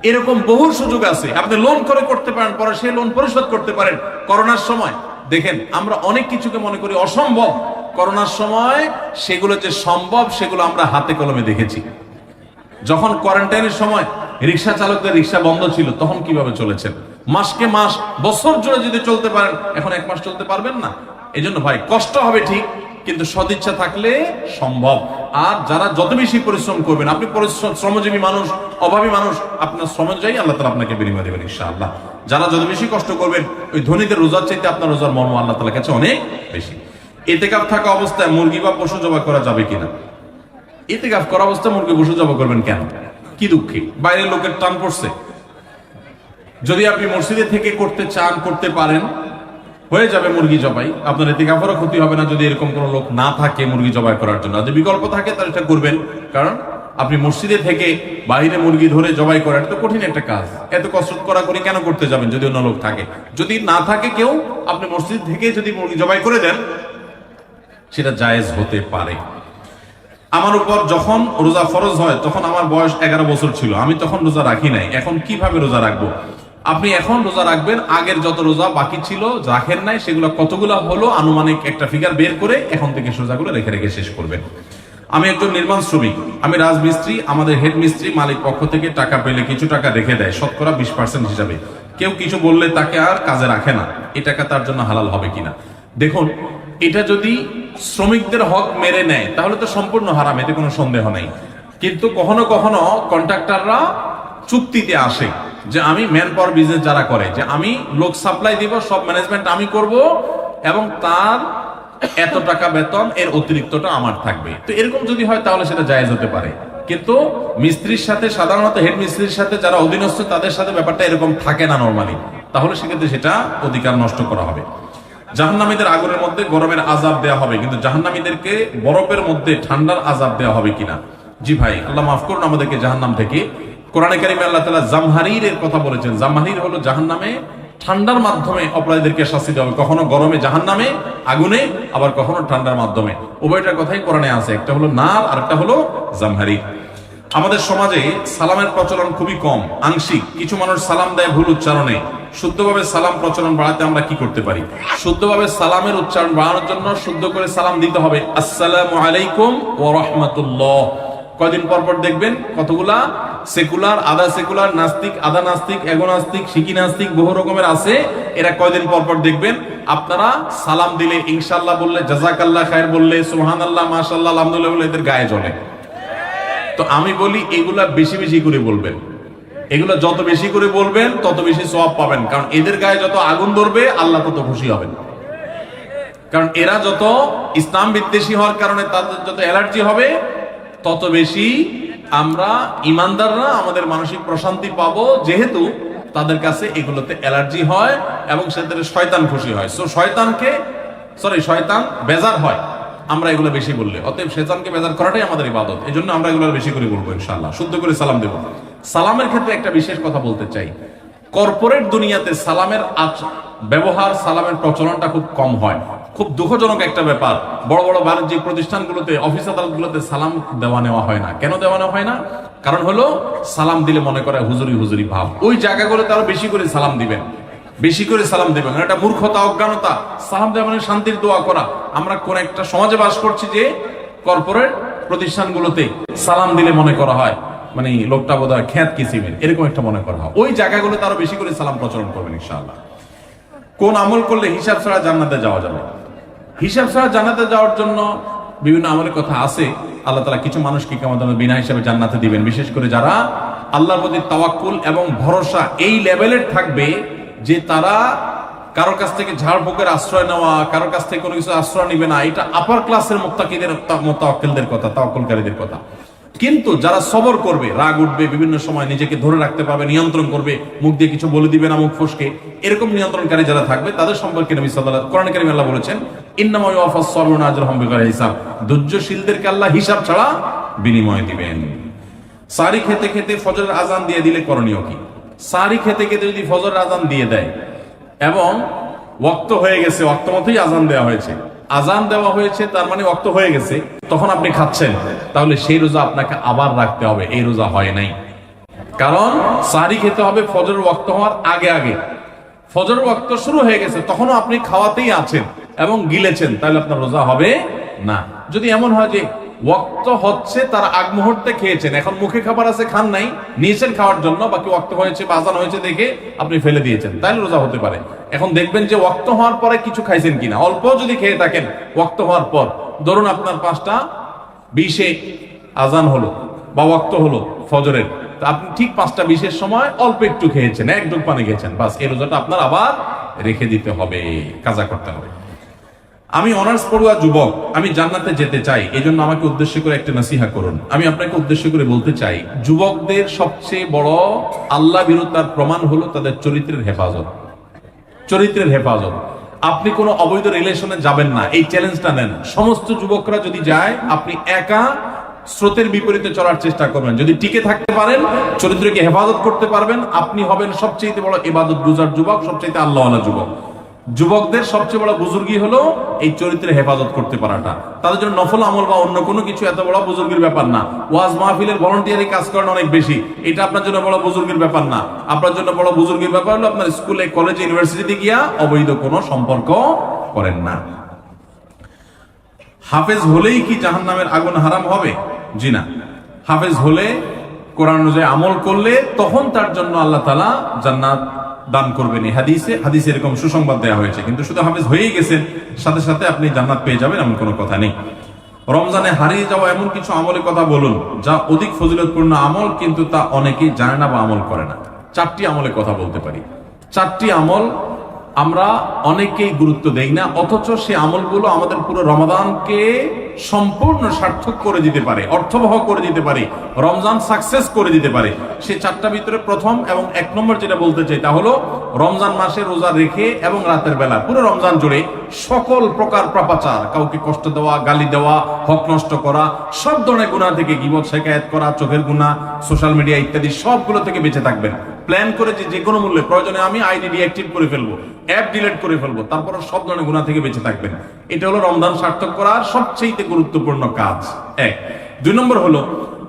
এরকম বহু সুযোগ আছে। আপনি লোন করে করতে পারেন, পরে সেই লোন পরিশোধ করতে পারেন। করোনার সময় দেখেন আমরা অনেক কিছুকে মনে করি অসম্ভব, করোনার সময় সেগুলো যে সম্ভব সেগুলো আমরা হাতে কলমে দেখেছি। যখন কোয়ারেন্টাইনের সময় রিক্সা চালকদের রিক্সা বন্ধ ছিল, তখন কিভাবে চলেছেন? মাসকে মাস, বছর জুড়ে যদি চলতে পারেন, এখন 1 মাস চলতে পারবেন না। এই জন্য ভাই কষ্ট হবে ঠিক, কিন্তু সদিচ্ছা থাকলে সম্ভব। আর যারা যত বেশি পরিশ্রম করবেন, আপনি শ্রমজীবী মানুষ, অভাবী মানুষ, আপনার শ্রম অনুযায়ী আল্লাহ তাআলা আপনাকে বিনিময় দেবেন ইনশাআল্লাহ। যারা যত বেশি কষ্ট করবেন, ওই ধনীদের রোজার চাইতে আপনার রোজার মর্ম আল্লাহ তাআলার কাছে অনেক বেশি। ইতিকাফ থাকা অবস্থায় মুরগি বা পশু জবাই করা যাবে কিনা? ইতিকাফ করা অবস্থায় মুরগি পশু জবাই করবেন কেন? কি দুঃখে? বাইরের লোকের টান পড়ছে? যদি আপনি মসজিদে থেকে করতে চান, করতে পারেন, হয়ে যাবে মুরগি জবাই, আপনার ইতিকাফেরও ক্ষতি হবে না যদি এরকম কোনো লোক না থাকে মুরগি জবাই করার জন্য। যদি বিকল্প থাকে তাহলে এটা করবেন, কারণ আপনি মসজিদে থেকে বাইরে মুরগি ধরে জবাই করা এটা তো কঠিন একটা কাজ, এত কসরত করা করে কেন করতে যাবেন যদি অন্য লোক থাকে? যদি না থাকে কেউ, আপনি মসজিদ থেকে যদি মুরগি জবাই করে দেন, সেটা জায়েজ হতে পারে। আমার উপর যখন রোজা ফরজ হয়, তখন আমার বয়স 11 বছর ছিল, আমি তখন রোজা রাখি নাই, এখন কিভাবে রোজা রাখবো? আপনি এখন রোজা রাখবেন, আগের যত রোজা বাকি ছিল রাখেন নাই, সেগুলো কতগুলো হলো আনুমানিক একটা ফিগার বের করে এখন থেকে রোজাগুলো রেখে রেখে শেষ করবেন। আমি একজন নির্মাণ শ্রমিক, আমি রাজমিস্ত্রি, আমাদের হেড মিস্ত্রি মালিক পক্ষ থেকে টাকা পেলে কিছু টাকা রেখে দেয় শতকরা 20% হিসাবে। কেউ কিছু বললে তাকে আর কাজে রাখে না, এই টাকা তার জন্য হালাল হবে কিনা? দেখুন, এটা যদি শ্রমিকদের হক মেরে নেয় তাহলে তো সম্পূর্ণ হারাম, এতে কোনো সন্দেহ নাই। কিন্তু কখনো কখনো কন্ট্রাক্টররা চুক্তিতে আসে যে আমি ম্যান পাওয়ার বিজনেস যারা করে, যে আমি লোক সাপ্লাই দিব, সব ম্যানেজমেন্ট আমি করব, এবং তার এত টাকা বেতন, এর অতিরিক্তটা আমার থাকবে। তো এরকম যদি হয় তাহলে সেটা জায়েজ হতে পারে। কিন্তু মিস্ত্রির সাথে, সাধারণত হেড মিস্ত্রির সাথে যারা অধীনস্থ, তাদের সাথে ব্যাপারটা এরকম থাকে না নরমালি, তাহলে সেক্ষেত্রে সেটা অধিকার নষ্ট করা হবে। জাহান্নামীদের আগুনের মধ্যে গরমের আযাব দেওয়া হবে, কিন্তু জাহান্নামীদেরকে বরফের মধ্যে ঠান্ডার আযাব দেওয়া হবে কিনা? জি ভাই, আল্লাহ মাফ করুন আমাদেরকে জাহান্নাম থেকে। কোরআনে কারিমে আল্লাহ তাআলা জামহারীরের কথা বলেছেন। জামহারীর হলো জাহান্নামে ঠান্ডার মাধ্যমে অপরাধীদেরকে শাস্তি দেওয়া হবে, কখনো গরমে জাহান্নামে আগুনে, আবার কখনো ঠান্ডার মাধ্যমে। উভয়টার কথাই কোরআনে আছে, একটা হলো নার আর একটা হলো জামহারীর। আমাদের সমাজে সালামের প্রচলন খুবই কম, আংশিক। কিছু মানুষ সালাম দেয় ভুল উচ্চারণে। শুদ্ধভাবে সালাম প্রচলন বাড়াতে আমরা কি করতে পারি? শুদ্ধভাবে সালামের উচ্চারণ বাড়ানোর জন্য শুদ্ধ করে সালাম দিতে হবে, আসসালামু আলাইকুম ওয়া রাহমাতুল্লাহ। কয়দিন পর পর দেখবেন কতগুলা সেকুলার, আধা সেকুলার, নাস্তিক, আধা নাস্তিক, এগোনাস্তিক, শিকি নাস্তিক, বহু রকমের আছে। এরা কয়দিন পর পর দেখবেন আপনারা সালাম দিলে, ইনশাআল্লাহ বললে, জাযাকাল্লাহ খায়ের বললে, সুবহানাল্লাহ, মাশাআল্লাহ, আলহামদুলিল্লাহ বললে এদের গায়ে জ্বলে। তো আমি বলি এগুলা বেশি বেশি করে বলবেন। এগুলো যত বেশি করে বলবেন তত বেশি সওয়াব পাবেন, কারণ এদের গায়ে যত আগুন ধরবে আল্লাহ তত খুশি হবেন। কারণ এরা যত ইসলাম বিদ্বেষী হওয়ার কারণে তাদের যত অ্যালার্জি হবে, তত বেশি আমরা ইমানদাররা আমাদের মানসিক প্রশান্তি পাবো, যেহেতু তাদের কাছে এগুলোতে অ্যালার্জি হয় এবং সেদের শয়তান খুশি হয়। সো শয়তান বেজার হয় আমরা এগুলো বেশি বললে। অতএব শয়তানকে বেজার করাটাই আমাদের ইবাদত। এই জন্য আমরা এগুলো বেশি করে বলবো ইনশাআল্লাহ, শুদ্ধ করে সালাম দেব। সালামের ক্ষেত্রে একটা বিশেষ কথা বলতে চাই। কর্পোরেট দুনিয়াতে সালামের ব্যবহার, সালামের প্রচলনটা খুব কম হয়। খুব দুঃখজনক একটা ব্যাপার। বড় বড় বাণিজ্যিক প্রতিষ্ঠানগুলোতে, অফিস আদালতগুলোতে সালাম দেওয়া নেওয়া হয় না। কেন দেওয়া নেওয়া হয় না? কারণ হলো সালাম দিলে মনে করে হুজুরি হুজুরি ভাব। ওই জায়গাগুলোতে আরো বেশি করে সালাম দিবেন, বেশি করে সালাম দেবেন। এটা মূর্খতা, অজ্ঞানতা। সালাম দেওয়া মানে শান্তির দোয়া করা। আমরা কোন একটা সমাজে বাস করছি যে কর্পোরেট প্রতিষ্ঠানগুলোতে সালাম দিলে মনে করা হয় মানে লোকটা বোধহয় খ্যাত কিসিমের, এরকম একটা মনে করা হয়। ওই জায়গাগুলোতে আরো বেশি করে সালাম প্রচলন করবেন ইনশাআল্লাহ। কোন আমল করলে হিসাব ছাড়া জান্নাতে যাওয়া যাবে? হিসাব ছাড়া জান্নাতে যাওয়ার জন্য বিভিন্ন আমলের কথা আছে। আল্লাহ তাআলা কিছু মানুষকে কিয়ামতের দিনে বিনা হিসাবে জান্নাতে দিবেন, বিশেষ করে যারা আল্লাহর প্রতি তাওয়াক্কুল এবং ভরসা এই লেভেলের থাকবে যে তারা কারোর কাছ থেকে ঝাড়ফুঁকের আশ্রয় নেওয়া, কারোর কাছ থেকে কোনো কিছু আশ্রয় নিবে না। এটা আপার ক্লাসের মুত্তাকিদের, মুতাওয়াক্কিলদের কথা, তাওয়াক্কুলকারীদের কথা। কিন্তু যারা সবর করবে, রাগ উঠবে, বিভিন্ন সময় নিজেকে ধরে রাখতে পারবে, নিয়ন্ত্রণ করবে, মুখ দিয়ে কিছু বলে দিবে না, মুখ ফসকে, এরকম নিয়ন্ত্রণকারী যারা থাকবে তাদের সম্পর্কে নবী সাল্লাল্লাহু আলাইহি ওয়াসাল্লাম কোরআন কারীমে আল্লাহ বলেছেন, ইন্নামা ইউওয়াফাস সাবিরুনা আজরাহুম বিগাইরি হিসাব। ধৈর্যশীলদেরকে আল্লাহ হিসাব ছাড়া বিনিময় দিবেন। সারি খেতে খেতে ফজরের আজান দিয়ে দিলে করণীয় কি? সারি খেতে খেতে যদি ফজরের আজান দিয়ে দেয় এবং ওয়াক্ত হয়ে গেছে, ওয়াক্ত মতোই আজান দেওয়া হয়েছে, আজান দেওয়া হয়েছে তার মানে ওয়াক্ত হয়ে গেছে, তখন আপনি খাচ্ছেন, তাহলে সেই রোজা আপনাকে আবার রাখতে হবে। এই রোজা হয় নাই। কারণ সারি খেতে হবে ফজরের ওয়াক্ত হওয়ার আগে আগে। ফজরের ওয়াক্ত শুরু হয়ে গেছে, তখনও আপনি খাওয়াতেই আছেন এবং গিলেছেন, তাহলে আপনার রোজা হবে না। যদি এমন হয় যে ওয়াক্ত হচ্ছে তার আগ মুহূর্তে খেয়েছেন, এখন মুখে খাবার আছে, খান নাই, নিয়েছেন খাওয়ার জন্য, বাকি ওয়াক্ত হয়েছে বা আজান হয়েছে দেখে আপনি ফেলে দিয়েছেন, তাহলে রোজা হতে পারে। এখন দেখবেন যে ওয়াক্ত হওয়ার পরে কিছু খাইছেন কিনা। অল্প যদি খেয়ে থাকেন ওয়াক্ত হওয়ার পর, ধরুন আপনার 5:20 আজান হলো বা ওয়াক্ত হলো ফজরের, আপনি ঠিক 5:20 সময় অল্প একটু খেয়েছেন, এক ঢোক পানি খেয়েছেন, বাস এই রোজাটা আপনার আবার রেখে দিতে হবে, কাজা করতে হবে। আমি অনার্স পড়ুয়া যুবক, আমি জান্নাতে যেতে চাই, এই জন্য আমাকে উদ্দেশ্য করে একটা নসিহা করুন। আমি আপনাকে উদ্দেশ্য করে বলতে চাই, যুবকদের সবচেয়ে বড় আল্লাহ বিরুদ্ধার প্রমাণ হলো তাদের চরিত্রের হেফাজত। চরিত্রের হেফাজত। আপনি কোনো অবৈধ রিলেশনে যাবেন না, এই চ্যালেঞ্জটা নেন। সমস্ত যুবকরা যদি যায়, আপনি একা স্রোতের বিপরীতে চলার চেষ্টা করবেন। যদি টিকে থাকতে পারেন, চরিত্রকে হেফাজত করতে পারবেন, আপনি হবেন সবচেয়ে বড় ইবাদত গুজার যুবক, সবচেয়ে আল্লাহওয়ালা যুবক। যুবকদের সবচেয়ে বড় বুজুর্গি হলো এই চরিত্রের হেফাজত করতে পারাটা। তাদের জন্য নফল আমল বা অন্য কোনো কিছু এত বড় বুজুর্গির ব্যাপার না। ওয়াজ মাহফিলের ভলান্টিয়ারি কাজ করেন অনেক বেশি, এটা আপনার জন্য বড় বুজুর্গির ব্যাপার না। আপনার জন্য বড় বুজুর্গির ব্যাপার হলো আপনার স্কুলে, কলেজে, ইউনিভার্সিটিতে গিয়া অবৈধ কোনো সম্পর্ক করেন না। হাফেজ হলেই কি জাহান্নামের আগুন হারাম হবে? জি না। হাফেজ হলে, কোরআন অনুযায়ী আমল করলে, তখন তার জন্য আল্লাহ তাআলা জান্নাত দান করবেন। হাদিসে এরকম সুসংবাদ দেওয়া হয়েছে। কিন্তু শুধু হাফেজ হয়েই গেছেন, সাথে সাথে আপনি জান্নাত পেয়ে যাবেন এমন কোনো কথা নেই। রমজানে হারিয়ে যাওয়া এমন কিছু আমলের কথা বলুন যা অধিক ফজিলতপূর্ণ আমল, কিন্তু তা অনেকেই জানে না বা আমল করে না। 4টি আমলের কথা বলতে পারি। 4টি আমল আমরা অনেকেই গুরুত্ব দেই না, অথচ সে আমলগুলো আমাদের পুরো রমাদানকে সম্পূর্ণ সার্থক করে দিতে পারে, অর্থবহ করে দিতে পারে, রমজান সাকসেস করে দিতে পারে। সে চারটা ভিতরে প্রথম এবং 1 নম্বর যেটা বলতে চাই তা হলো রমজান মাসে রোজা রেখে এবং রাতের বেলা পুরো রমজান জুড়ে সকল প্রকার পাপাচার, কাউকে কষ্ট দেওয়া, গালি দেওয়া, হক নষ্ট করা, সব ধরনের গুনাহ থেকে, গীবত শিকায়াত করা, চোখের গুনাহ, সোশ্যাল মিডিয়া ইত্যাদি সবগুলো থেকে বেঁচে থাকবেন। প্ল্যান করে যে কোনো মূল্যে প্রয়োজনে আমি আইডি ডিঅ্যাক্টিভ করে ফেলবো, অ্যাপ ডিলিট করে ফেলবো, তারপর সব ধরনের গুনাহ থেকে বেঁচে থাকবেন। এটা হলো রমজান সার্থক করার সবচেয়ে গুরুত্বপূর্ণ কাজ। 1। 2 নম্বর হলো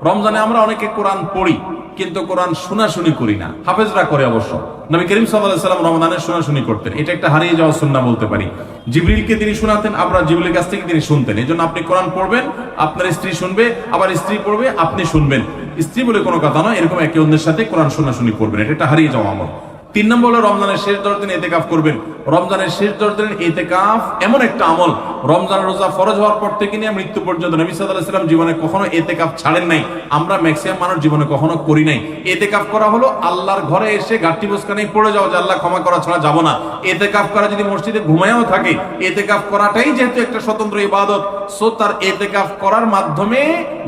রমজানে আমরা অনেকে কোরআন পড়ি কিন্তু কোরআন শোনাশুনি করি না। হাফেজরা করে অবশ্য। নবী করিম সাল্লাল্লাহু আলাইহি ওয়াসাল্লাম রমজানে শোনাশুনি করতেন। এটা একটা হারিয়ে যাওয়া সুন্নাহ বলতে পারি। জিবরিলকে তিনি শোনাতেন, আমরা জিবরিলের কাছ থেকে তিনি শুনতেন। এজন্য আপনি কোরআন পড়বেন, আপনার স্ত্রী শুনবে, আবার স্ত্রী পড়বে, আপনি শুনবেন। স্ত্রী বলে কোনো কথা নয়, এরকম একে অন্যের সাথে কোরআন শোনাশুনি করবেন। এটা একটা হারিয়ে যাওয়া আমল। 3 নম্বর হলো রমজানের শেষ 10 দিন ইতিকাফ করবেন। রমজানের শেষ 10 দিন ইতিকাফ এমন একটা আমল, রমজান রোজা ফরজ হওয়ার পর থেকে নিয়ে মৃত্যু পর্যন্ত নবী সাল্লাল্লাহু আলাইহি ওয়াসাল্লাম জীবনে কখনো ইতিকাফ ছাড়েন নাই। আমরা ম্যাক্সিমাম মানুষ জীবনে কখনো করি নাই। ইতিকাফ করা হলো আল্লাহর ঘরে এসে গাঁটি বসকানেই পড়ে যাওয়া, যে আল্লাহ ক্ষমা করা ছাড়া যাব না। ইতিকাফ করা যদি মসজিদে ঘুমায়ও থাকে, ইতিকাফ করাটাই যেহেতু একটা স্বতন্ত্র ইবাদত, সো তার ইতিকাফ করার মাধ্যমে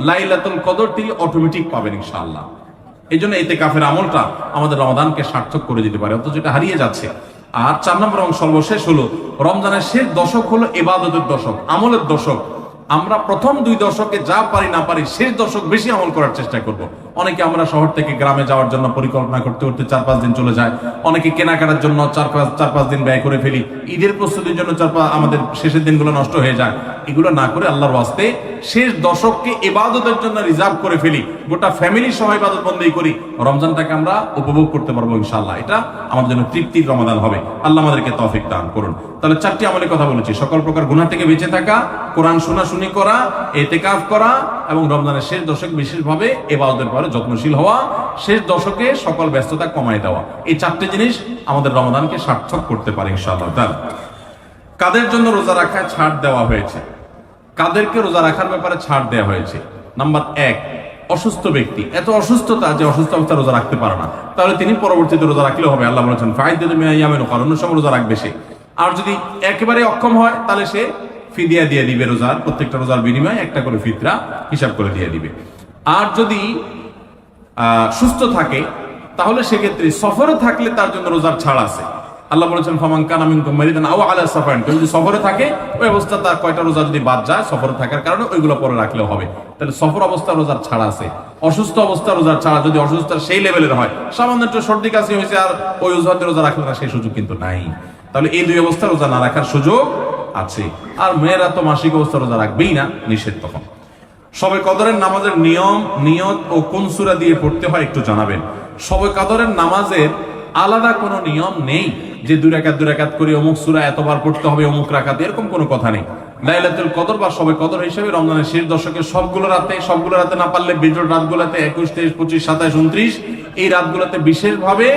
লাইলাতুল কদর তিনি অটোমেটিক পাবেন ইনশাআল্লাহ। এই জন্য ইতিকাফের আমলটা আমাদের রমাদানকে সার্থক করে দিতে পারে, অথচ এটা হারিয়ে যাচ্ছে। আর 4 নম্বর এবং সর্বশেষ হলো রমজানের শেষ দশক হলো ইবাদতের দশক, আমলের দশক। আমরা প্রথম 2 দশকে যা পারি না পারি, শেষ দশক বেশি আমল করার চেষ্টা করব। অনেকে আমরা শহর থেকে গ্রামে যাওয়ার জন্য পরিকল্পনা করতে করতে 4-5 দিন চলে যায়। অনেকে কেনাকাটার জন্য 4-5 দিন ব্যয় করে ফেলি। ঈদের প্রস্তুতির জন্য আমাদের শেষের দিনগুলো নষ্ট হয়ে যায়। এগুলো না করে আল্লাহর ওয়াস্তে শেষ দশককে ইবাদতের জন্য রিজার্ভ করে ফেলি, গোটা ফ্যামিলি সহ ইবাদত বন্দেগী করি, রমজানটাকে আমরা উপভোগ করতে পারবো ইনশাআল্লাহ। এটা আমাদের জন্য তৃপ্তির রমাদান হবে। আল্লাহ আমাদেরকে তৌফিক দান করুন। তাহলে 4টি আমলের কথা বলেছি: সকল প্রকার গুনাহ থেকে বেঁচে থাকা, কোরআন শোনাশুনি করা, ইতিকাফ করা এবং রমজানের শেষ দশক বিশেষভাবে ইবাদতের ব্যাপারে যত্নশীল হওয়া, শেষ দশকে সকল ব্যস্ততা কমায় দেওয়া। এই 4টি জিনিস আমাদের রমাদানকে সার্থক করতে পারে ইনশাআল্লাহ। কাদের জন্য রোজা রাখায় ছাড় দেওয়া হয়েছে? কাদেরকে রোজা রাখার ব্যাপারে ছাড় দেওয়া হয়েছে? নাম্বার 1, অসুস্থ ব্যক্তি। এত অসুস্থতা যে অসুস্থ অবস্থা রোজা রাখতে পারে না, তাহলে তিনি পরবর্তীতে রোজা রাখলেও হবে। আল্লাহ বলেছেন ফাইদাতুম মিন আইয়ামিন উখরা, অন্য সময় রোজা রাখবে সে। আর যদি একেবারে অক্ষম হয় তাহলে সে ফিদিয়া দিয়ে দিবে, রোজার প্রত্যেকটা রোজার বিনিময়ে একটা করে ফিতরা হিসাব করে দিয়ে দিবে। আর যদি সুস্থ থাকে তাহলে সেক্ষেত্রে সফরে থাকলে তার জন্য রোজার ছাড় আছে। আল্লাহ বলেছেন ফামান কানা মিনকুম মারিদান আও আলা সাফারিন, যদি সফরে থাকে ওই অবস্থা তার কয়টা রোজা যদি বাদ যায় সফরে থাকার কারণে, ওইগুলো পরে রাখলেও হবে। তাহলে সফর অবস্থা রোজার ছাড় আছে। অসুস্থ অবস্থা রোজার ছাড়া, যদি অসুস্থতা সেই লেভেলের হয়, সামান্য একটু সর্দি কাশি হয়েছে আর ওই অজুহাতে রোজা রাখলে না, সেই সুযোগ কিন্তু নাই। তাহলে এই 2 অবস্থা রোজা না রাখার সুযোগ আছে। আর মেয়েরা তো মাসিক অবস্থা রোজা রাখবেই না, নিষেধ তখন। শবে কদরের নামাজের নিয়ম, নিয়ত ও কোন সূরা দিয়ে পড়তে হয় একটু জানাবেন। শবে কদরের নামাজের আলাদা কোনো নিয়ম নেই যে 2 রাকাত করে অমুক সূরা এতবার পড়তে হবে অমুক রাকাতে, এরকম কোনো কথা নেই। লাইলাতুল কদর বা শবে কদর হিসেবে রমজানের শেষ দশকে সবগুলো রাতে না পারলে বিজোড় রাতগুলোতে 21, 23, 25, 27, 29 এই রাতগুলোতে বিশেষভাবে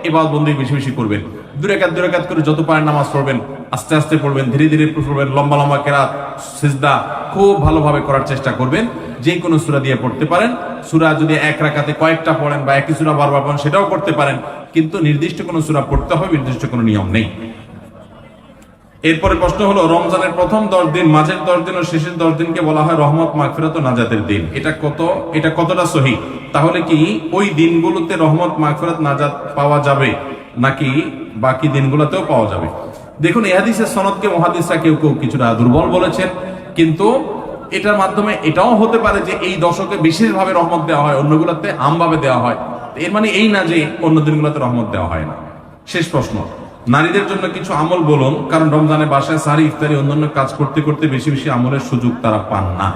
ইবাদত বন্দেগী বেশি বেশি করবেন। 2 রাকাত করে যত পারেন নামাজ পড়বেন, আস্তে আস্তে পড়বেন, ধীরে ধীরে পড়বেন, লম্বা লম্বা কেরাত, সিজদা খুব ভালোভাবে করার চেষ্টা করবেন। যে কোনো সূরা দিয়ে পড়তে পারেন। সূরা যদি 1 রাকাতে কয়েকটা পড়েন বা একই সূরা বারবার পড়েন সেটাও করতে পারেন, কিন্তু নির্দিষ্ট কোনো সূরা পড়তে হবে, নির্দিষ্ট কোনো নিয়ম নেই। এরপরে প্রশ্ন হলো, রমজানের প্রথম 10 দিন, মাঝের 10 দিন ও শেষের 10 দিনকে বলা হয় রহমত, মাগফিরাত ও নাজাতের দিন। এটা কতটা সহি? তাহলে কি ওই দিনগুলোতে রহমত, মাগফিরাত, নাজাত পাওয়া যাবে নাকি বাকি দিনগুলোতেও পাওয়া যাবে? দেখুন, এই হাদিসের সনদকে মুহাদ্দিসরা কেউ কিছুটা দুর্বল বলেছেন, কিন্তু এটার মাধ্যমে এটাও হতে পারে যে এই দশকে বিশেষভাবে রহমত দেওয়া হয়, অন্যগুলোতে আমভাবে দেওয়া হয়। এর মানে এই না যে অন্য দিনগুলোতে রহমত দেওয়া হয় না। শেষ প্রশ্ন, নারীদের জন্য কিছু আমল বলুন, কারণ রমজানে বাসায় সাহারি, ইফতারি, অন্যান্য কাজ করতে করতে বেশি বেশি আমলের সুযোগ তারা পান না।